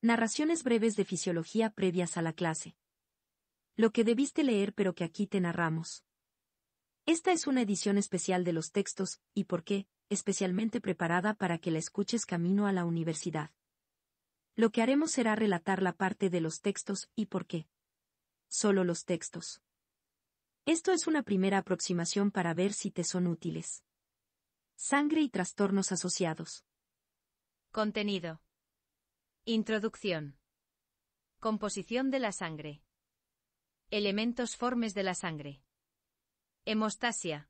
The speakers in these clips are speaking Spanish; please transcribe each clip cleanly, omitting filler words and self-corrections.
Narraciones breves de fisiología previas a la clase. Lo que debiste leer pero que aquí te narramos. Esta es una edición especial de los textos, y por qué, especialmente preparada para que la escuches camino a la universidad. Lo que haremos será relatar la parte de los textos, y por qué. Solo los textos. Esto es una primera aproximación para ver si te son útiles. Sangre y trastornos asociados. Contenido. Introducción. Composición de la sangre. Elementos formes de la sangre. Hemostasia.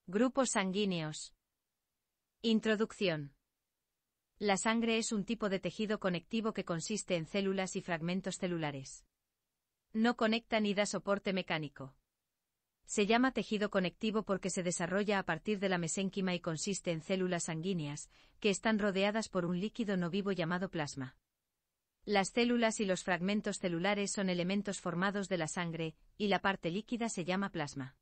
Grupos sanguíneos. Introducción. La sangre es un tipo de tejido conectivo que consiste en células y fragmentos celulares. No conecta ni da soporte mecánico. Se llama tejido conectivo porque se desarrolla a partir de la mesénquima y consiste en células sanguíneas, que están rodeadas por un líquido no vivo llamado plasma. Las células y los fragmentos celulares son elementos formados de la sangre, y la parte líquida se llama plasma.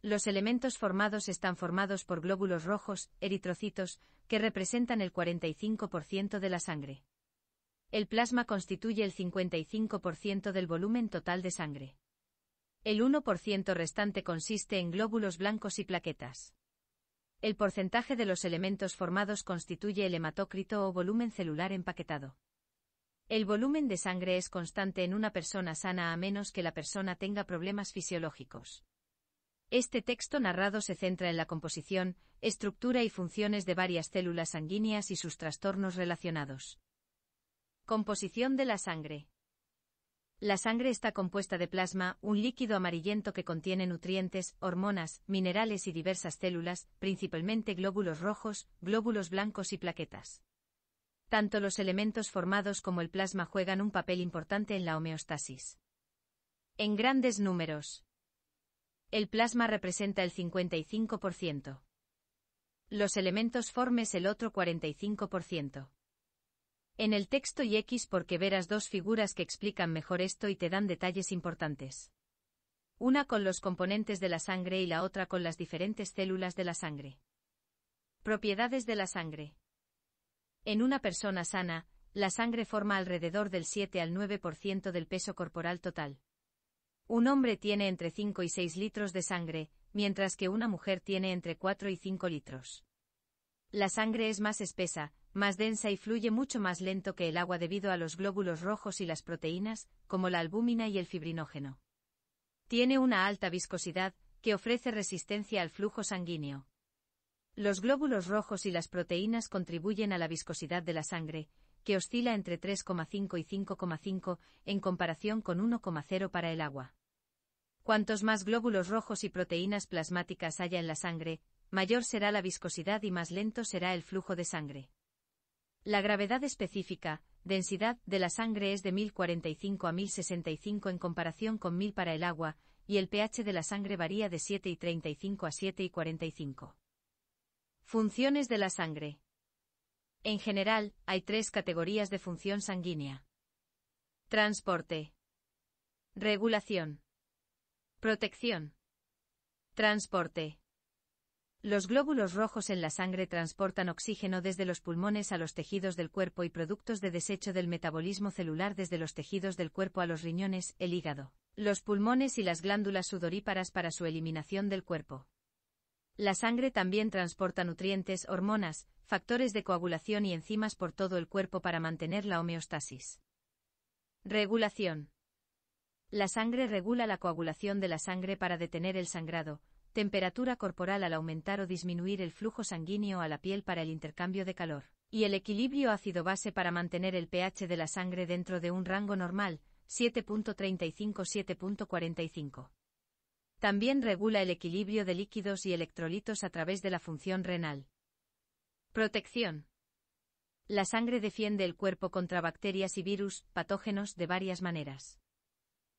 Los elementos formados están formados por glóbulos rojos, eritrocitos, que representan el 45% de la sangre. El plasma constituye el 55% del volumen total de sangre. El 1% restante consiste en glóbulos blancos y plaquetas. El porcentaje de los elementos formados constituye el hematócrito o volumen celular empaquetado. El volumen de sangre es constante en una persona sana a menos que la persona tenga problemas fisiológicos. Este texto narrado se centra en la composición, estructura y funciones de varias células sanguíneas y sus trastornos relacionados. Composición de la sangre. La sangre está compuesta de plasma, un líquido amarillento que contiene nutrientes, hormonas, minerales y diversas células, principalmente glóbulos rojos, glóbulos blancos y plaquetas. Tanto los elementos formados como el plasma juegan un papel importante en la homeostasis. En grandes números. El plasma representa el 55%. Los elementos formes el otro 45%. En el texto y X porque verás dos figuras que explican mejor esto y te dan detalles importantes. Una con los componentes de la sangre y la otra con las diferentes células de la sangre. Propiedades de la sangre. En una persona sana, la sangre forma alrededor del 7 al 9% del peso corporal total. Un hombre tiene entre 5 y 6 litros de sangre, mientras que una mujer tiene entre 4 y 5 litros. La sangre es más espesa, más densa y fluye mucho más lento que el agua debido a los glóbulos rojos y las proteínas, como la albúmina y el fibrinógeno. Tiene una alta viscosidad, que ofrece resistencia al flujo sanguíneo. Los glóbulos rojos y las proteínas contribuyen a la viscosidad de la sangre, que oscila entre 3,5 y 5,5, en comparación con 1,0 para el agua. Cuantos más glóbulos rojos y proteínas plasmáticas haya en la sangre, mayor será la viscosidad y más lento será el flujo de sangre. La gravedad específica, densidad, de la sangre es de 1045 a 1065 en comparación con 1000 para el agua, y el pH de la sangre varía de 7,35 a 7,45. Funciones de la sangre. En general, hay 3 categorías de función sanguínea. Transporte. Regulación. Protección. Transporte. Los glóbulos rojos en la sangre transportan oxígeno desde los pulmones a los tejidos del cuerpo y productos de desecho del metabolismo celular desde los tejidos del cuerpo a los riñones, el hígado, los pulmones y las glándulas sudoríparas para su eliminación del cuerpo. La sangre también transporta nutrientes, hormonas, factores de coagulación y enzimas por todo el cuerpo para mantener la homeostasis. Regulación. La sangre regula la coagulación de la sangre para detener el sangrado, temperatura corporal al aumentar o disminuir el flujo sanguíneo a la piel para el intercambio de calor, y el equilibrio ácido-base para mantener el pH de la sangre dentro de un rango normal, 7,35-7,45. También regula el equilibrio de líquidos y electrolitos a través de la función renal. Protección. La sangre defiende el cuerpo contra bacterias y virus, patógenos de varias maneras.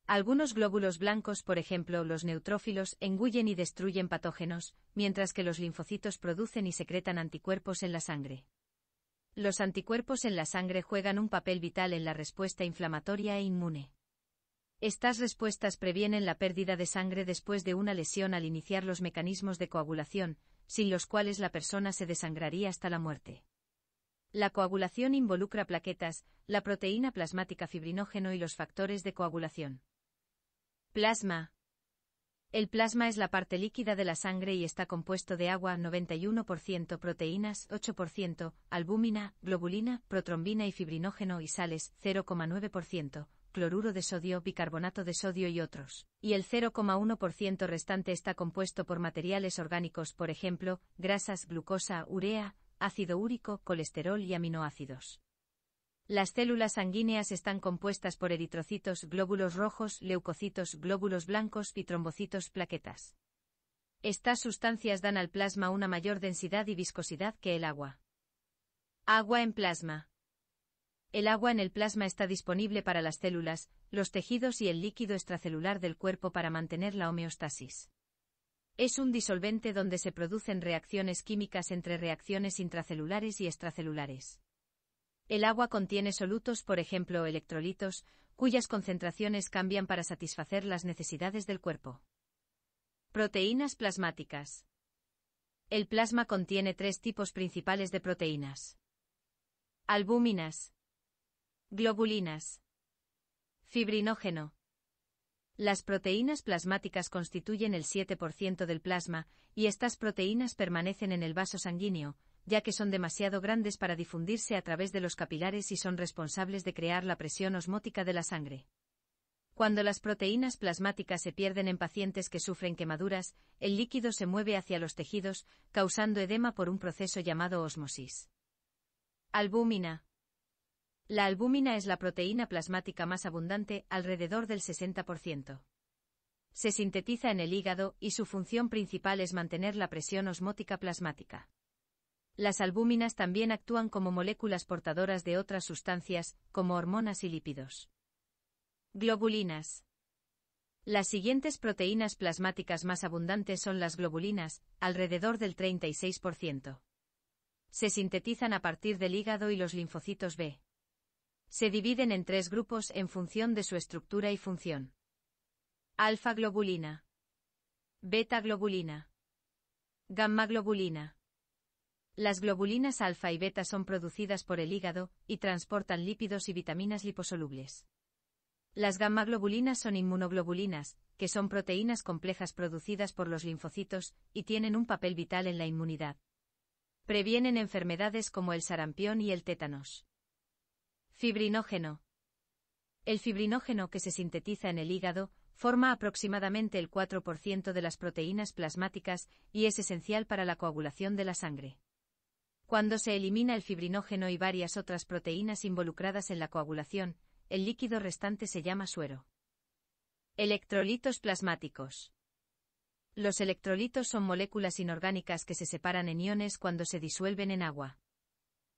Algunos glóbulos blancos, por ejemplo los neutrófilos, engullen y destruyen patógenos, mientras que los linfocitos producen y secretan anticuerpos en la sangre. Los anticuerpos en la sangre juegan un papel vital en la respuesta inflamatoria e inmune. Estas respuestas previenen la pérdida de sangre después de una lesión al iniciar los mecanismos de coagulación, sin los cuales la persona se desangraría hasta la muerte. La coagulación involucra plaquetas, la proteína plasmática fibrinógeno y los factores de coagulación. Plasma. El plasma es la parte líquida de la sangre y está compuesto de agua 91%, proteínas 8%, albúmina, globulina, protrombina y fibrinógeno y sales 0,9%, cloruro de sodio, bicarbonato de sodio y otros. Y el 0,1% restante está compuesto por materiales orgánicos, por ejemplo, grasas, glucosa, urea, ácido úrico, colesterol y aminoácidos. Las células sanguíneas están compuestas por eritrocitos, glóbulos rojos, leucocitos, glóbulos blancos y trombocitos, plaquetas. Estas sustancias dan al plasma una mayor densidad y viscosidad que el agua. Agua en plasma. El agua en el plasma está disponible para las células, los tejidos y el líquido extracelular del cuerpo para mantener la homeostasis. Es un disolvente donde se producen reacciones químicas entre reacciones intracelulares y extracelulares. El agua contiene solutos, por ejemplo, electrolitos, cuyas concentraciones cambian para satisfacer las necesidades del cuerpo. Proteínas plasmáticas. El plasma contiene 3 tipos principales de proteínas: albúminas, globulinas, fibrinógeno. Las proteínas plasmáticas constituyen el 7% del plasma, y estas proteínas permanecen en el vaso sanguíneo, ya que son demasiado grandes para difundirse a través de los capilares y son responsables de crear la presión osmótica de la sangre. Cuando las proteínas plasmáticas se pierden en pacientes que sufren quemaduras, el líquido se mueve hacia los tejidos, causando edema por un proceso llamado ósmosis. Albúmina. La albúmina es la proteína plasmática más abundante, alrededor del 60%. Se sintetiza en el hígado y su función principal es mantener la presión osmótica plasmática. Las albúminas también actúan como moléculas portadoras de otras sustancias, como hormonas y lípidos. Globulinas. Las siguientes proteínas plasmáticas más abundantes son las globulinas, alrededor del 36%. Se sintetizan a partir del hígado y los linfocitos B. Se dividen en 3 grupos en función de su estructura y función: alfa-globulina, beta-globulina, gamma-globulina. Las globulinas alfa y beta son producidas por el hígado, y transportan lípidos y vitaminas liposolubles. Las gamma-globulinas son inmunoglobulinas, que son proteínas complejas producidas por los linfocitos, y tienen un papel vital en la inmunidad. Previenen enfermedades como el sarampión y el tétanos. Fibrinógeno. El fibrinógeno, que se sintetiza en el hígado, forma aproximadamente el 4% de las proteínas plasmáticas, y es esencial para la coagulación de la sangre. Cuando se elimina el fibrinógeno y varias otras proteínas involucradas en la coagulación, el líquido restante se llama suero. Electrolitos plasmáticos. Los electrolitos son moléculas inorgánicas que se separan en iones cuando se disuelven en agua.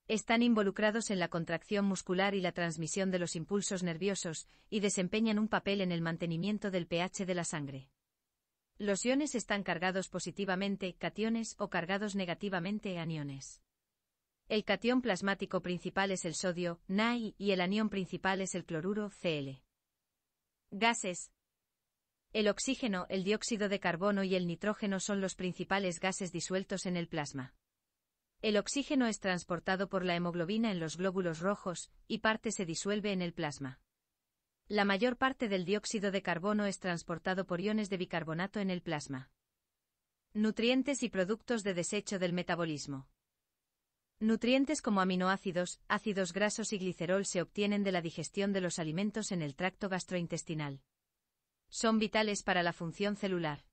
Están involucrados en la contracción muscular y la transmisión de los impulsos nerviosos, y desempeñan un papel en el mantenimiento del pH de la sangre. Los iones están cargados positivamente, cationes, o cargados negativamente, aniones. El catión plasmático principal es el sodio, Na, y el anión principal es el cloruro, Cl. Gases. El oxígeno, el dióxido de carbono y el nitrógeno son los principales gases disueltos en el plasma. El oxígeno es transportado por la hemoglobina en los glóbulos rojos, y parte se disuelve en el plasma. La mayor parte del dióxido de carbono es transportado por iones de bicarbonato en el plasma. Nutrientes y productos de desecho del metabolismo. Nutrientes como aminoácidos, ácidos grasos y glicerol se obtienen de la digestión de los alimentos en el tracto gastrointestinal. Son vitales para la función celular.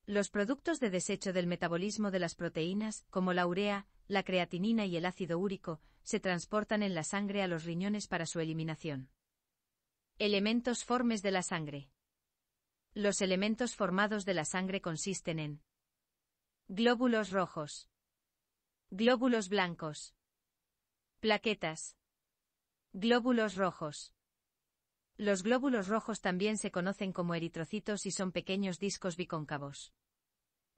Los productos de desecho del metabolismo de las proteínas, como la urea, la creatinina y el ácido úrico, se transportan en la sangre a los riñones para su eliminación. Elementos formes de la sangre. Los elementos formados de la sangre consisten en glóbulos rojos, glóbulos blancos, plaquetas, glóbulos rojos. Los glóbulos rojos también se conocen como eritrocitos y son pequeños discos bicóncavos.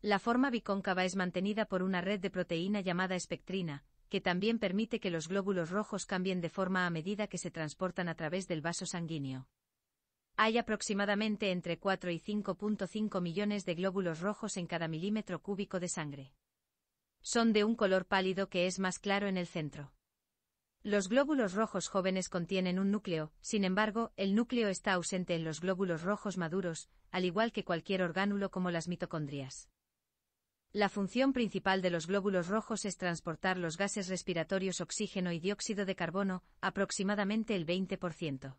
La forma bicóncava es mantenida por una red de proteína llamada espectrina, que también permite que los glóbulos rojos cambien de forma a medida que se transportan a través del vaso sanguíneo. Hay aproximadamente entre 4 y 5,5 millones de glóbulos rojos en cada milímetro cúbico de sangre. Son de un color pálido que es más claro en el centro. Los glóbulos rojos jóvenes contienen un núcleo, sin embargo, el núcleo está ausente en los glóbulos rojos maduros, al igual que cualquier orgánulo como las mitocondrias. La función principal de los glóbulos rojos es transportar los gases respiratorios oxígeno y dióxido de carbono, aproximadamente el 20%.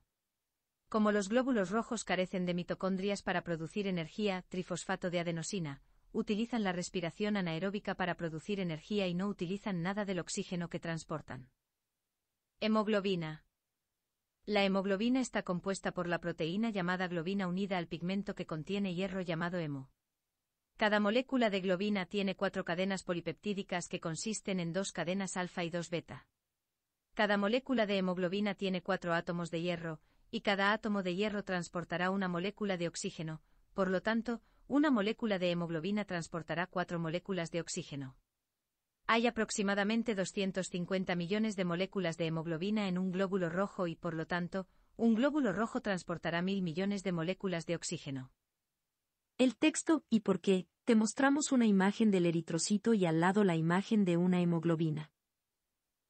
Como los glóbulos rojos carecen de mitocondrias para producir energía, trifosfato de adenosina, utilizan la respiración anaeróbica para producir energía y no utilizan nada del oxígeno que transportan. Hemoglobina. La hemoglobina está compuesta por la proteína llamada globina unida al pigmento que contiene hierro llamado hemo. Cada molécula de globina tiene 4 cadenas polipeptídicas que consisten en 2 cadenas alfa y 2 beta. Cada molécula de hemoglobina tiene 4 átomos de hierro, y cada átomo de hierro transportará una molécula de oxígeno, por lo tanto, una molécula de hemoglobina transportará 4 moléculas de oxígeno. Hay aproximadamente 250 millones de moléculas de hemoglobina en un glóbulo rojo y, por lo tanto, un glóbulo rojo transportará 1000 millones de moléculas de oxígeno. El texto ¿y por qué? Te mostramos una imagen del eritrocito y al lado la imagen de una hemoglobina.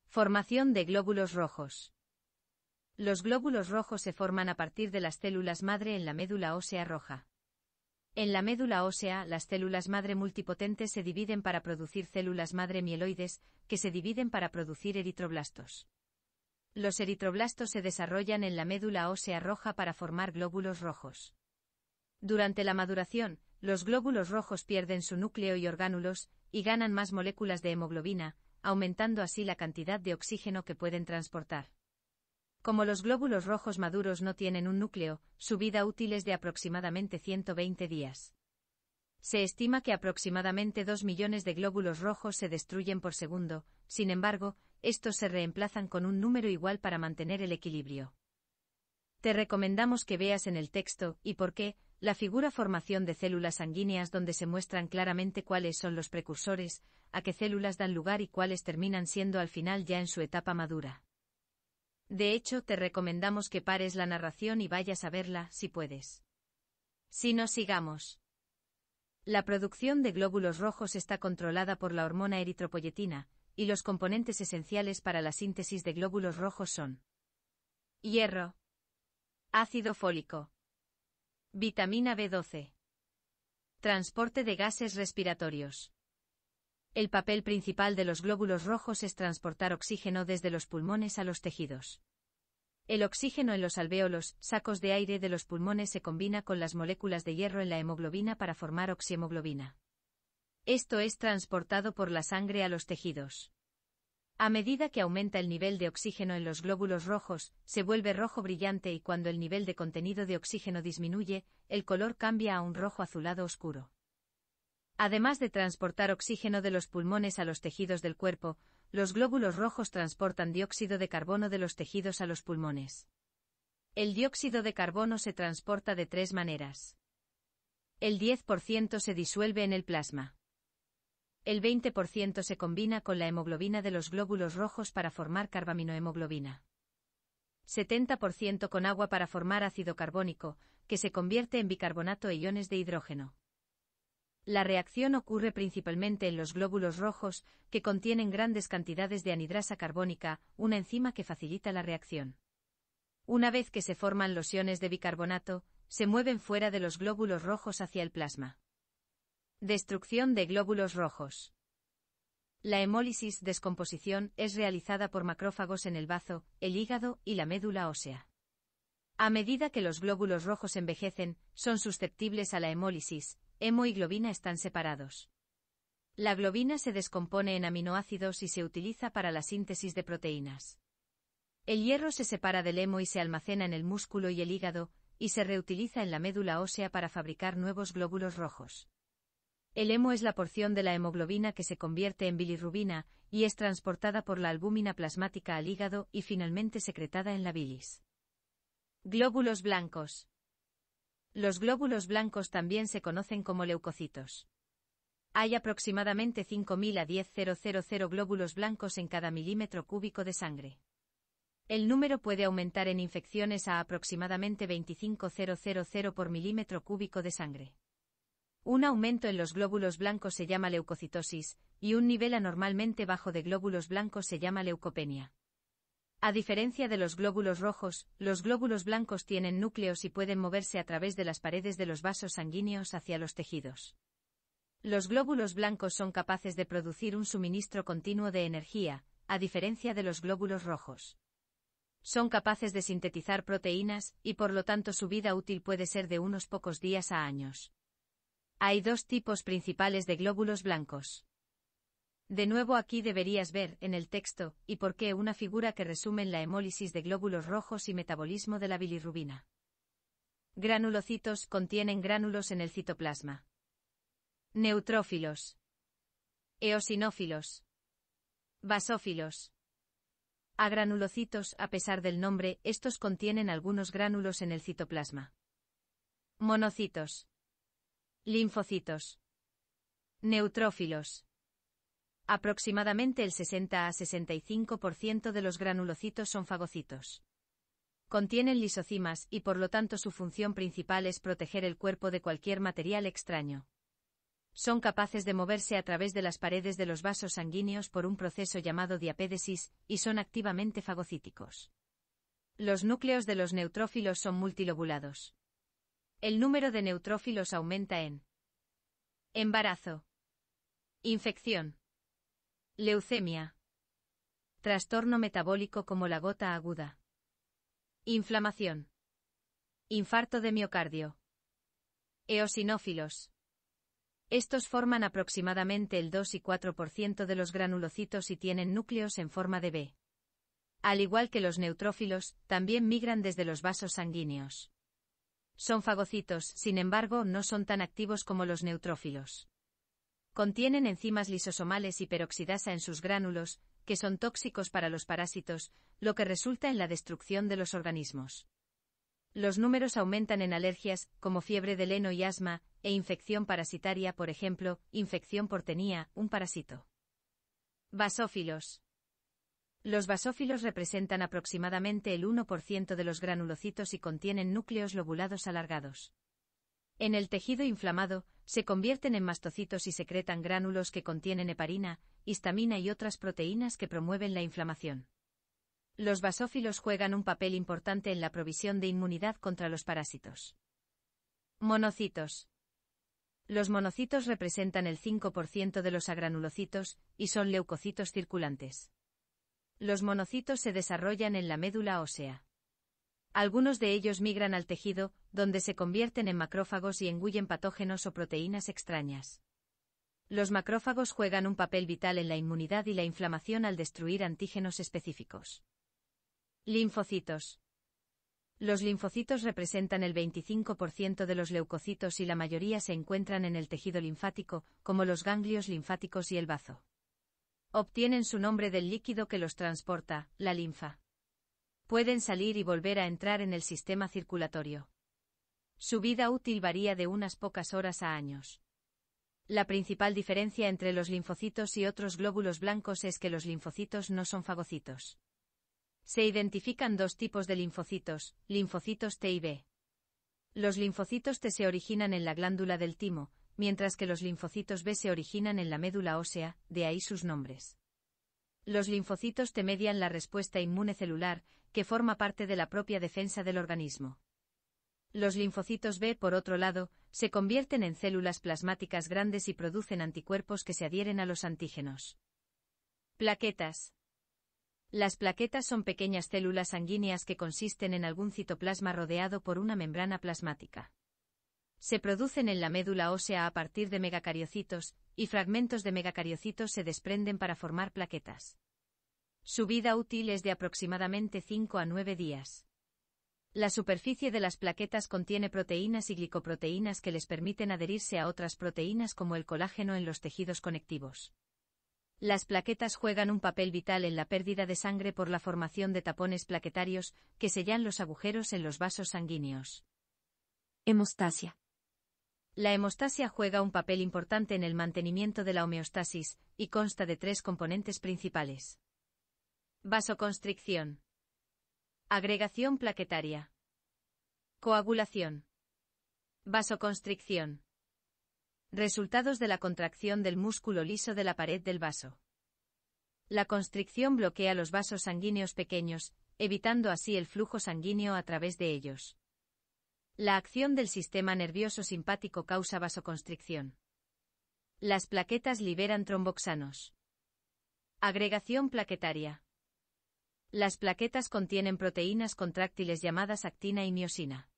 Formación de glóbulos rojos. Los glóbulos rojos se forman a partir de las células madre en la médula ósea roja. En la médula ósea, las células madre multipotentes se dividen para producir células madre mieloides, que se dividen para producir eritroblastos. Los eritroblastos se desarrollan en la médula ósea roja para formar glóbulos rojos. Durante la maduración, los glóbulos rojos pierden su núcleo y orgánulos, y ganan más moléculas de hemoglobina, aumentando así la cantidad de oxígeno que pueden transportar. Como los glóbulos rojos maduros no tienen un núcleo, su vida útil es de aproximadamente 120 días. Se estima que aproximadamente 2 millones de glóbulos rojos se destruyen por segundo, sin embargo, estos se reemplazan con un número igual para mantener el equilibrio. Te recomendamos que veas en el texto ¿y por qué? La figura formación de células sanguíneas donde se muestran claramente cuáles son los precursores, a qué células dan lugar y cuáles terminan siendo al final ya en su etapa madura. De hecho, te recomendamos que pares la narración y vayas a verla, si puedes. Si no, sigamos. La producción de glóbulos rojos está controlada por la hormona eritropoyetina, y los componentes esenciales para la síntesis de glóbulos rojos son hierro, ácido fólico, vitamina B12, transporte de gases respiratorios. El papel principal de los glóbulos rojos es transportar oxígeno desde los pulmones a los tejidos. El oxígeno en los alvéolos, sacos de aire de los pulmones se combina con las moléculas de hierro en la hemoglobina para formar oxihemoglobina. Esto es transportado por la sangre a los tejidos. A medida que aumenta el nivel de oxígeno en los glóbulos rojos, se vuelve rojo brillante y cuando el nivel de contenido de oxígeno disminuye, el color cambia a un rojo azulado oscuro. Además de transportar oxígeno de los pulmones a los tejidos del cuerpo, los glóbulos rojos transportan dióxido de carbono de los tejidos a los pulmones. El dióxido de carbono se transporta de 3 maneras. El 10% se disuelve en el plasma. El 20% se combina con la hemoglobina de los glóbulos rojos para formar carbaminohemoglobina. 70% con agua para formar ácido carbónico, que se convierte en bicarbonato e iones de hidrógeno. La reacción ocurre principalmente en los glóbulos rojos, que contienen grandes cantidades de anhidrasa carbónica, una enzima que facilita la reacción. Una vez que se forman los iones de bicarbonato, se mueven fuera de los glóbulos rojos hacia el plasma. Destrucción de glóbulos rojos. La hemólisis, descomposición, es realizada por macrófagos en el bazo, el hígado y la médula ósea. A medida que los glóbulos rojos envejecen, son susceptibles a la hemólisis. Hemo y globina están separados. La globina se descompone en aminoácidos y se utiliza para la síntesis de proteínas. El hierro se separa del hemo y se almacena en el músculo y el hígado, y se reutiliza en la médula ósea para fabricar nuevos glóbulos rojos. El hemo es la porción de la hemoglobina que se convierte en bilirrubina, y es transportada por la albúmina plasmática al hígado y finalmente secretada en la bilis. Glóbulos blancos. Los glóbulos blancos también se conocen como leucocitos. Hay aproximadamente 5.000 a 10.000 glóbulos blancos en cada milímetro cúbico de sangre. El número puede aumentar en infecciones a aproximadamente 25.000 por milímetro cúbico de sangre. Un aumento en los glóbulos blancos se llama leucocitosis, y un nivel anormalmente bajo de glóbulos blancos se llama leucopenia. A diferencia de los glóbulos rojos, los glóbulos blancos tienen núcleos y pueden moverse a través de las paredes de los vasos sanguíneos hacia los tejidos. Los glóbulos blancos son capaces de producir un suministro continuo de energía, a diferencia de los glóbulos rojos. Son capaces de sintetizar proteínas, y por lo tanto su vida útil puede ser de unos pocos días a años. Hay dos tipos principales de glóbulos blancos. De nuevo aquí deberías ver, en el texto, y por qué una figura que resume la hemólisis de glóbulos rojos y metabolismo de la bilirrubina. Granulocitos contienen gránulos en el citoplasma. Neutrófilos. Eosinófilos. Basófilos. Agranulocitos, a pesar del nombre, estos contienen algunos gránulos en el citoplasma. Monocitos. Linfocitos. Neutrófilos. Aproximadamente el 60 a 65% de los granulocitos son fagocitos. Contienen lisocimas y por lo tanto su función principal es proteger el cuerpo de cualquier material extraño. Son capaces de moverse a través de las paredes de los vasos sanguíneos por un proceso llamado diapédesis, y son activamente fagocíticos. Los núcleos de los neutrófilos son multilobulados. El número de neutrófilos aumenta en embarazo, infección, leucemia, trastorno metabólico como la gota aguda, inflamación, infarto de miocardio, eosinófilos. Estos forman aproximadamente el 2 y 4% de los granulocitos y tienen núcleos en forma de B. Al igual que los neutrófilos, también migran desde los vasos sanguíneos. Son fagocitos, sin embargo, no son tan activos como los neutrófilos. Contienen enzimas lisosomales y peroxidasa en sus gránulos, que son tóxicos para los parásitos, lo que resulta en la destrucción de los organismos. Los números aumentan en alergias, como fiebre del heno y asma, e infección parasitaria, por ejemplo, infección por tenía, un parásito. Basófilos. Los basófilos representan aproximadamente el 1% de los granulocitos y contienen núcleos lobulados alargados. En el tejido inflamado, se convierten en mastocitos y secretan gránulos que contienen heparina, histamina y otras proteínas que promueven la inflamación. Los basófilos juegan un papel importante en la provisión de inmunidad contra los parásitos. Monocitos. Los monocitos representan el 5% de los agranulocitos, y son leucocitos circulantes. Los monocitos se desarrollan en la médula ósea. Algunos de ellos migran al tejido, donde se convierten en macrófagos y engullen patógenos o proteínas extrañas. Los macrófagos juegan un papel vital en la inmunidad y la inflamación al destruir antígenos específicos. Linfocitos. Los linfocitos representan el 25% de los leucocitos y la mayoría se encuentran en el tejido linfático, como los ganglios linfáticos y el bazo. Obtienen su nombre del líquido que los transporta, la linfa. Pueden salir y volver a entrar en el sistema circulatorio. Su vida útil varía de unas pocas horas a años. La principal diferencia entre los linfocitos y otros glóbulos blancos es que los linfocitos no son fagocitos. Se identifican dos tipos de linfocitos T y B. Los linfocitos T se originan en la glándula del timo, mientras que los linfocitos B se originan en la médula ósea, de ahí sus nombres. Los linfocitos T median la respuesta inmune celular, que forma parte de la propia defensa del organismo. Los linfocitos B, por otro lado, se convierten en células plasmáticas grandes y producen anticuerpos que se adhieren a los antígenos. Plaquetas. Las plaquetas son pequeñas células sanguíneas que consisten en algún citoplasma rodeado por una membrana plasmática. Se producen en la médula ósea a partir de megacariocitos, y fragmentos de megacariocitos se desprenden para formar plaquetas. Su vida útil es de aproximadamente 5 a 9 días. La superficie de las plaquetas contiene proteínas y glicoproteínas que les permiten adherirse a otras proteínas como el colágeno en los tejidos conectivos. Las plaquetas juegan un papel vital en la pérdida de sangre por la formación de tapones plaquetarios, que sellan los agujeros en los vasos sanguíneos. Hemostasia. La hemostasia juega un papel importante en el mantenimiento de la homeostasis, y consta de 3 componentes principales. Vasoconstricción. Agregación plaquetaria. Coagulación. Vasoconstricción. Resultados de la contracción del músculo liso de la pared del vaso. La constricción bloquea los vasos sanguíneos pequeños, evitando así el flujo sanguíneo a través de ellos. La acción del sistema nervioso simpático causa vasoconstricción. Las plaquetas liberan tromboxanos. Agregación plaquetaria. Las plaquetas contienen proteínas contráctiles llamadas actina y miosina.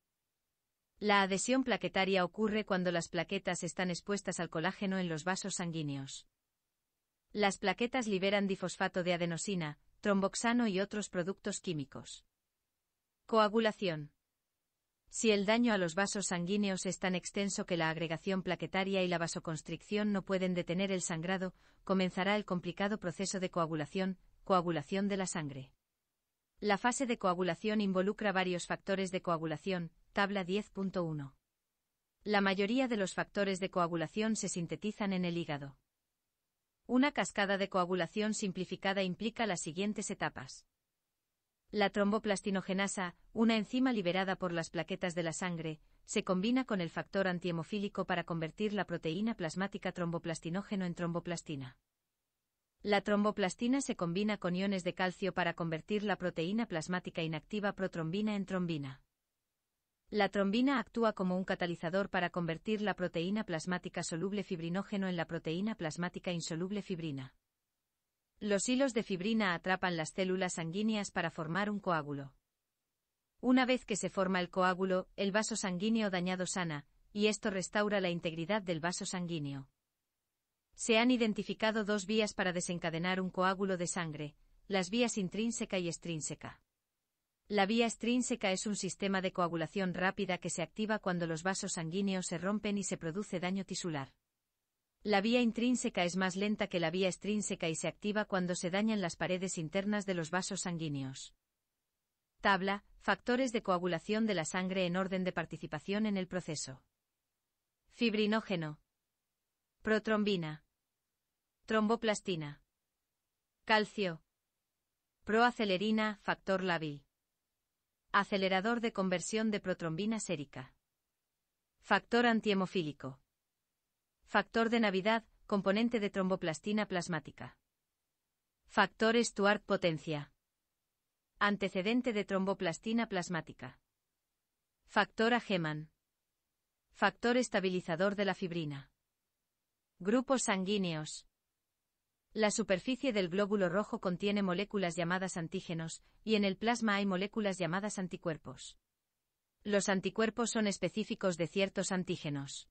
La adhesión plaquetaria ocurre cuando las plaquetas están expuestas al colágeno en los vasos sanguíneos. Las plaquetas liberan difosfato de adenosina, tromboxano y otros productos químicos. Coagulación. Si el daño a los vasos sanguíneos es tan extenso que la agregación plaquetaria y la vasoconstricción no pueden detener el sangrado, comenzará el complicado proceso de coagulación, coagulación de la sangre. La fase de coagulación involucra varios factores de coagulación, tabla 10.1. La mayoría de los factores de coagulación se sintetizan en el hígado. Una cascada de coagulación simplificada implica las siguientes etapas. La tromboplastinogenoasa, una enzima liberada por las plaquetas de la sangre, se combina con el factor antihemofílico para convertir la proteína plasmática tromboplastinógeno en tromboplastina. La tromboplastina se combina con iones de calcio para convertir la proteína plasmática inactiva protrombina en trombina. La trombina actúa como un catalizador para convertir la proteína plasmática soluble fibrinógeno en la proteína plasmática insoluble fibrina. Los hilos de fibrina atrapan las células sanguíneas para formar un coágulo. Una vez que se forma el coágulo, el vaso sanguíneo dañado sana, y esto restaura la integridad del vaso sanguíneo. Se han identificado dos vías para desencadenar un coágulo de sangre, las vías intrínseca y extrínseca. La vía extrínseca es un sistema de coagulación rápida que se activa cuando los vasos sanguíneos se rompen y se produce daño tisular. La vía intrínseca es más lenta que la vía extrínseca y se activa cuando se dañan las paredes internas de los vasos sanguíneos. Tabla, factores de coagulación de la sangre en orden de participación en el proceso. Fibrinógeno. Protrombina. Tromboplastina. Calcio. Proacelerina, factor lábil. Acelerador de conversión de protrombina sérica. Factor antihemofílico. Factor de Navidad, componente de tromboplastina plasmática. Factor Stuart potencia. Antecedente de tromboplastina plasmática. Factor Ageman. Factor estabilizador de la fibrina. Grupos sanguíneos. La superficie del glóbulo rojo contiene moléculas llamadas antígenos, y en el plasma hay moléculas llamadas anticuerpos. Los anticuerpos son específicos de ciertos antígenos.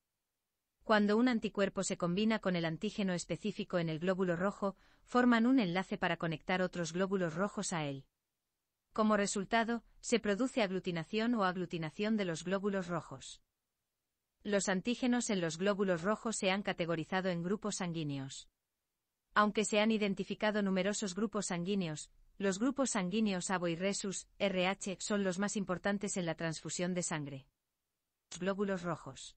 Cuando un anticuerpo se combina con el antígeno específico en el glóbulo rojo, forman un enlace para conectar otros glóbulos rojos a él. Como resultado, se produce aglutinación o aglutinación de los glóbulos rojos. Los antígenos en los glóbulos rojos se han categorizado en grupos sanguíneos. Aunque se han identificado numerosos grupos sanguíneos, los grupos sanguíneos ABO y Rhesus, RH, son los más importantes en la transfusión de sangre. Los glóbulos rojos.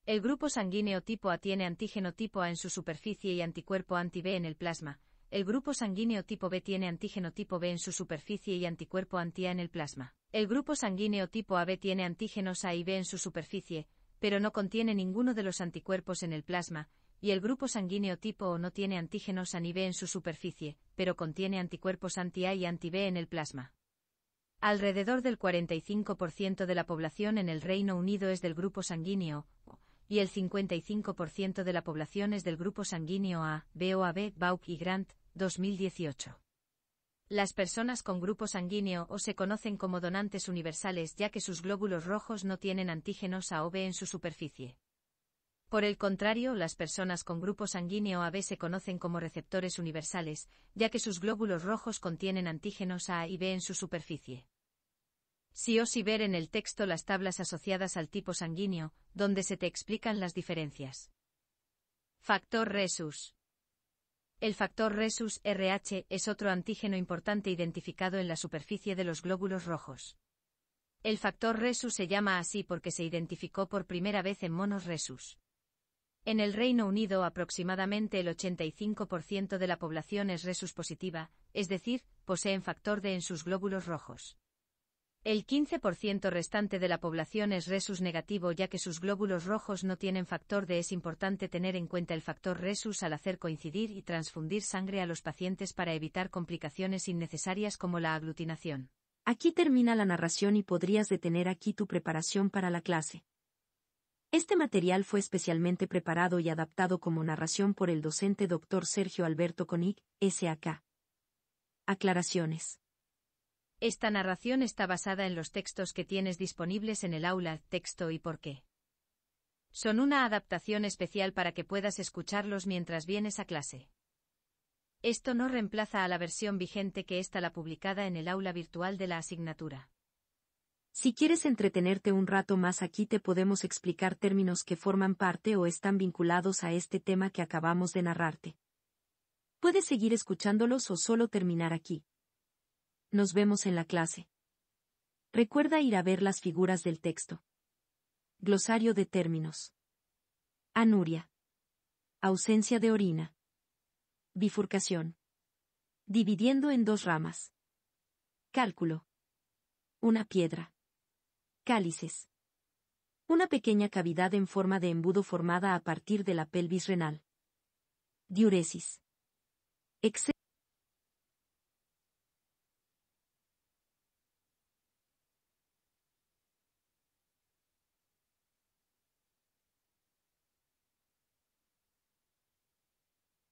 El grupo sanguíneo tipo A tiene antígeno tipo A en su superficie y anticuerpo anti-B en el plasma. El grupo sanguíneo tipo B tiene antígeno tipo B en su superficie y anticuerpo anti-A en el plasma. El grupo sanguíneo tipo AB tiene antígenos A y B en su superficie, pero no contiene ninguno de los anticuerpos en el plasma, y el grupo sanguíneo tipo O no tiene antígenos A ni B en su superficie, pero contiene anticuerpos anti-A y anti-B en el plasma. Alrededor del 45% de la población en el Reino Unido es del grupo sanguíneo O, y el 55% de la población es del grupo sanguíneo A, B o AB, Bauk y Grant, 2018. Las personas con grupo sanguíneo O se conocen como donantes universales ya que sus glóbulos rojos no tienen antígenos A o B en su superficie. Por el contrario, las personas con grupo sanguíneo AB se conocen como receptores universales, ya que sus glóbulos rojos contienen antígenos A y B en su superficie. Si os y ver en el texto las tablas asociadas al tipo sanguíneo, donde se te explican las diferencias. Factor Rhesus. El factor Rhesus RH es otro antígeno importante identificado en la superficie de los glóbulos rojos. El factor Rhesus se llama así porque se identificó por primera vez en monos Rhesus. En el Reino Unido aproximadamente el 85% de la población es Rhesus positiva, es decir, poseen factor D en sus glóbulos rojos. El 15% restante de la población es rhesus negativo, ya que sus glóbulos rojos no tienen factor D. Es importante tener en cuenta el factor rhesus al hacer coincidir y transfundir sangre a los pacientes para evitar complicaciones innecesarias como la aglutinación. Aquí termina la narración y podrías detener aquí tu preparación para la clase. Este material fue especialmente preparado y adaptado como narración por el docente Dr. Sergio Alberto Koenig, SAK. Aclaraciones. Esta narración está basada en los textos que tienes disponibles en el aula, texto y por qué. Son una adaptación especial para que puedas escucharlos mientras vienes a clase. Esto no reemplaza a la versión vigente que está la publicada en el aula virtual de la asignatura. Si quieres entretenerte un rato más, aquí te podemos explicar términos que forman parte o están vinculados a este tema que acabamos de narrarte. Puedes seguir escuchándolos o solo terminar aquí. Nos vemos en la clase. Recuerda ir a ver las figuras del texto. Glosario de términos. Anuria. Ausencia de orina. Bifurcación. Dividiendo en dos ramas. Cálculo. Una piedra. Cálices. Una pequeña cavidad en forma de embudo formada a partir de la pelvis renal. Diuresis.